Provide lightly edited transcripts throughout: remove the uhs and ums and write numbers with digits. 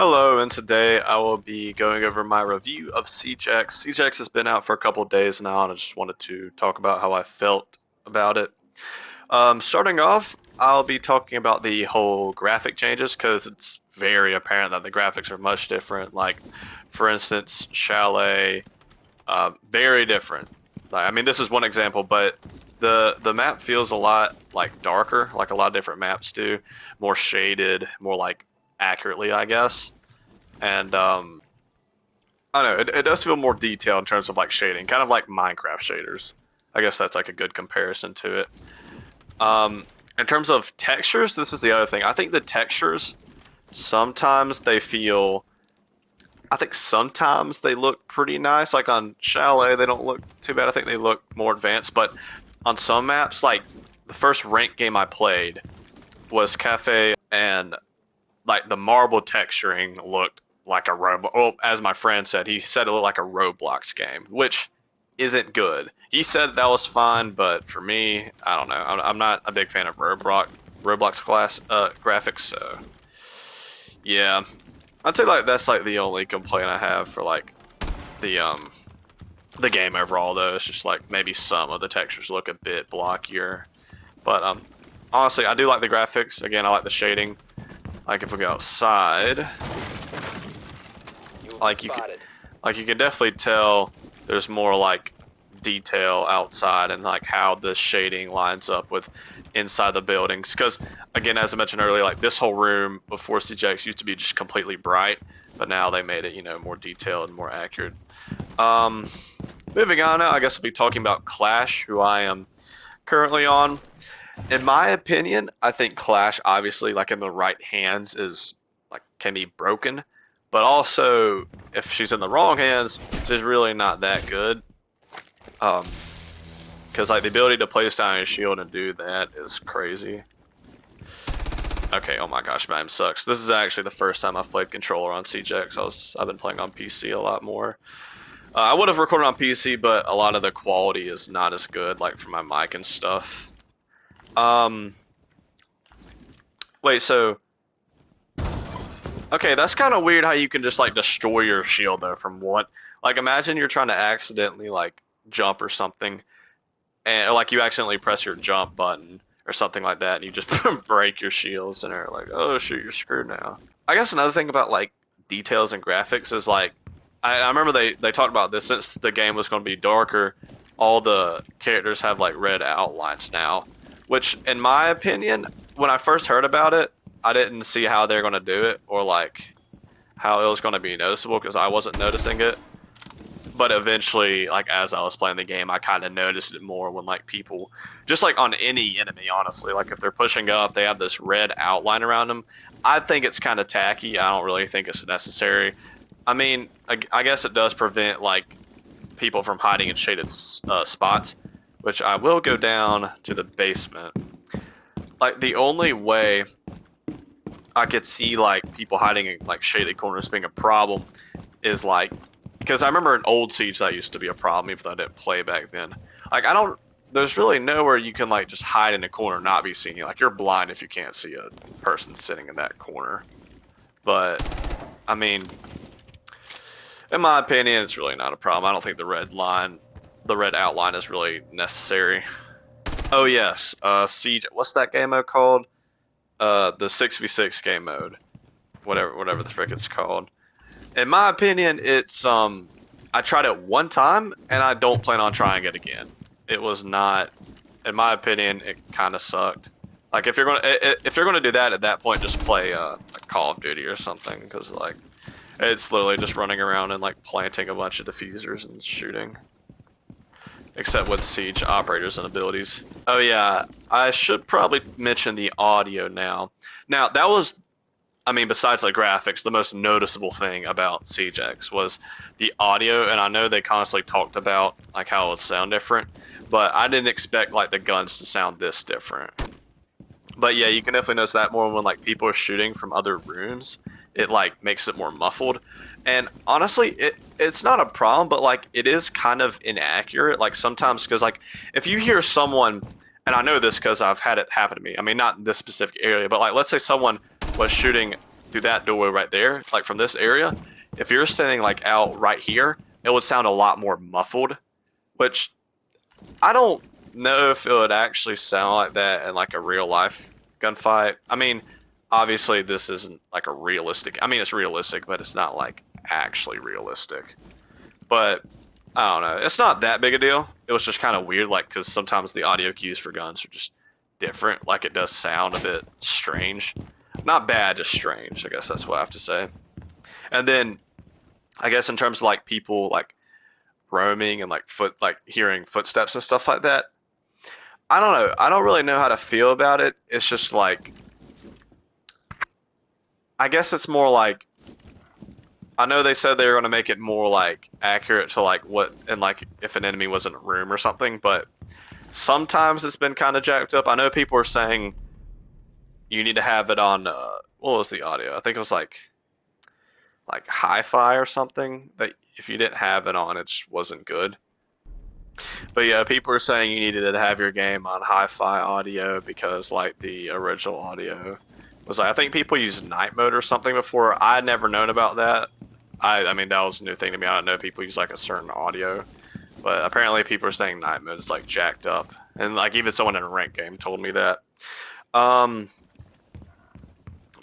Hello, and today I will be going over my review of Siege X. Siege X has been out for a couple of days now, and I just wanted to talk about how I felt about it. Starting off, I'll be talking about the whole graphic changes because it's very apparent that the graphics are much different. Like, for instance, Chalet, very different. Like, I mean, this is one example, but the map feels a lot like darker, like a lot of different maps do, more shaded, more like accurately, I guess. And I don't know, it does feel more detailed in terms of like shading, kind of like Minecraft shaders. I guess that's like a good comparison to it. In terms of textures, this is the other thing. I think the textures sometimes they feel. I think sometimes they look pretty nice. Like on Chalet, they don't look too bad. I think they look more advanced. But on some maps, like the first ranked game I played was Cafe, and like the marble texturing looked like a Roblox. Well, as my friend said, he said it looked like a Roblox game, which isn't good. He said that was fine, but for me, I don't know. I'm not a big fan of Roblox class graphics. So yeah, I'd say like that's like the only complaint I have for like the um the game overall. Though it's just like maybe some of the textures look a bit blockier, but honestly, I do like the graphics. Again, I like the shading. Like if we go outside, You will be like you can spotted. like you can definitely tell there's more like detail outside and like how the shading lines up with inside the buildings. Because again, as I mentioned earlier, like this whole room before CJX used to be just completely bright, but now they made it, more detailed and more accurate. Um, Moving on now, I guess I'll be talking about Clash, who I am currently on. In my opinion, I think Clash, obviously, like in the right hands, is like can be broken, but also if she's in the wrong hands, she's really not that good. Um, because like the ability to place down your shield and do that is crazy. Okay, oh my gosh, man, sucks. This is actually the first time I've played controller on CJX. I've been playing on PC a lot more. I would have recorded on PC, but a lot of the quality is not as good, like for my mic and stuff. Um, Wait, so okay, that's kind of weird how you can just like destroy your shield though from what? Like imagine you're trying to accidentally like jump or something and or, like you accidentally press your jump button or something like that and you just break your shields and are like, "Oh shoot, you're screwed now." I guess another thing about like details and graphics is like I remember they talked about this since the game was going to be darker, all the characters have like red outlines now, which in my opinion, when I first heard about it, I didn't see how they're going to do it or like how it was going to be noticeable because I wasn't noticing it. But eventually, like as I was playing the game, I kind of noticed it more when like people, just like on any enemy, honestly, like if they're pushing up, they have this red outline around them. I think it's kind of tacky. I don't really think it's necessary. I mean, I guess it does prevent like people from hiding in shaded spots, which I will go down to the basement. Like the only way I could see like people hiding in like shaded corners being a problem is like because I remember in old Siege that used to be a problem even though I didn't play back then. Like I don't there's really nowhere you can like just hide in a corner and not be seen. Like you're blind if you can't see a person sitting in that corner. But I mean, in my opinion, it's really not a problem. I don't think the red outline is really necessary. Oh yes, Siege. What's that game mode called? The 6v6 game mode, whatever the frick it's called. In my opinion, it's I tried it one time and I don't plan on trying it again. It was not, in my opinion, it kind of sucked. Like if you're gonna do that at that point, just play like Call of Duty or something, because like it's literally just running around and like planting a bunch of diffusers and shooting. Except with siege operators and abilities. Oh yeah, I should probably mention the audio now. Now that was, I mean, besides like graphics, the most noticeable thing about Siege X was the audio, and I know they constantly talked about like how it would sound different, but I didn't expect like the guns to sound this different. But yeah, you can definitely notice that more when like people are shooting from other rooms. It like makes it more muffled. And honestly, it's not a problem, but like it is kind of inaccurate. Like sometimes because like if you hear someone, and I know this because I've had it happen to me. I mean, not in this specific area, but like let's say someone was shooting through that doorway right there, like from this area, if you're standing like out right here, it would sound a lot more muffled, which I don't know if it would actually sound like that in like a real life gunfight. I mean, obviously this isn't like a realistic. I mean, it's realistic, but it's not like actually realistic. But I don't know. It's not that big a deal. It was just kind of weird, like because sometimes the audio cues for guns are just different. Like it does sound a bit strange. Not bad, just strange. I guess that's what I have to say. And then I guess in terms of like people like roaming and like hearing footsteps and stuff like that. I don't know. I don't really know how to feel about it. It's just like I guess it's more like I know they said they were going to make it more like accurate to like what and like if an enemy was in a room or something, but sometimes it's been kind of jacked up. I know people are saying you need to have it on what was the audio? I think it was like hi-fi or something that if you didn't have it on it just wasn't good. But yeah, people are saying you needed to have your game on hi-fi audio because like the original audio was like, I think people used night mode or something before. I'd never known about that. I mean that was a new thing to me. I don't know if people use like a certain audio, but apparently people are saying night mode is like jacked up, and like even someone in a ranked game told me that. Um,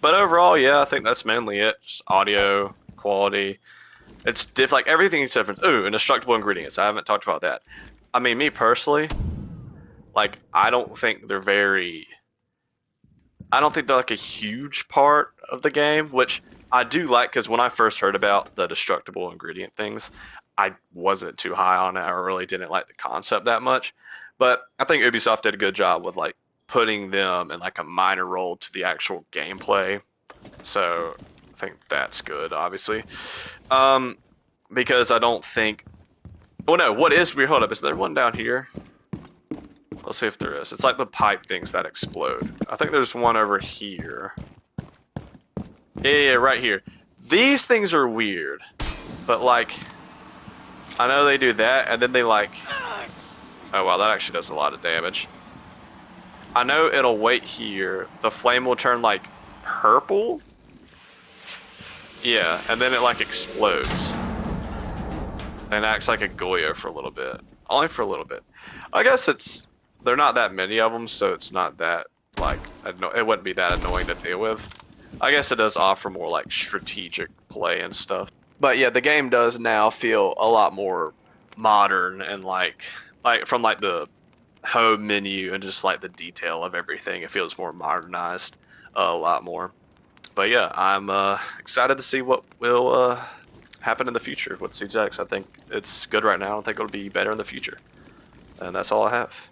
but overall, yeah, I think that's mainly it. Just audio quality. It's like everything's different. Ooh, and destructible ingredients. I haven't talked about that. I mean, me personally, like I don't think they're very. I don't think they're like a huge part of the game, which I do like because when I first heard about the destructible ingredient things, I wasn't too high on it. I really didn't like the concept that much. But I think Ubisoft did a good job with like putting them in like a minor role to the actual gameplay. So I think that's good, obviously. Um, because I don't think. Oh no, what is weird? Hold up, is there one down here? Let's see if there is. It's like the pipe things that explode. I think there's one over here. Yeah, right here. These things are weird, but like, I know they do that, and then they like. Oh wow, that actually does a lot of damage. I know it'll wait here. The flame will turn like purple. Yeah, and then it like explodes and acts like a Goyo for a little bit. Only for a little bit. I guess it's they're not that many of them, so it's not that like it wouldn't be that annoying to deal with. I guess it does offer more like strategic play and stuff. But yeah, the game does now feel a lot more modern and like from like the home menu and just like the detail of everything. It feels more modernized a lot more. But yeah, I'm excited to see what will happen in the future with Siege X. I think it's good right now. I think it'll be better in the future. And that's all I have.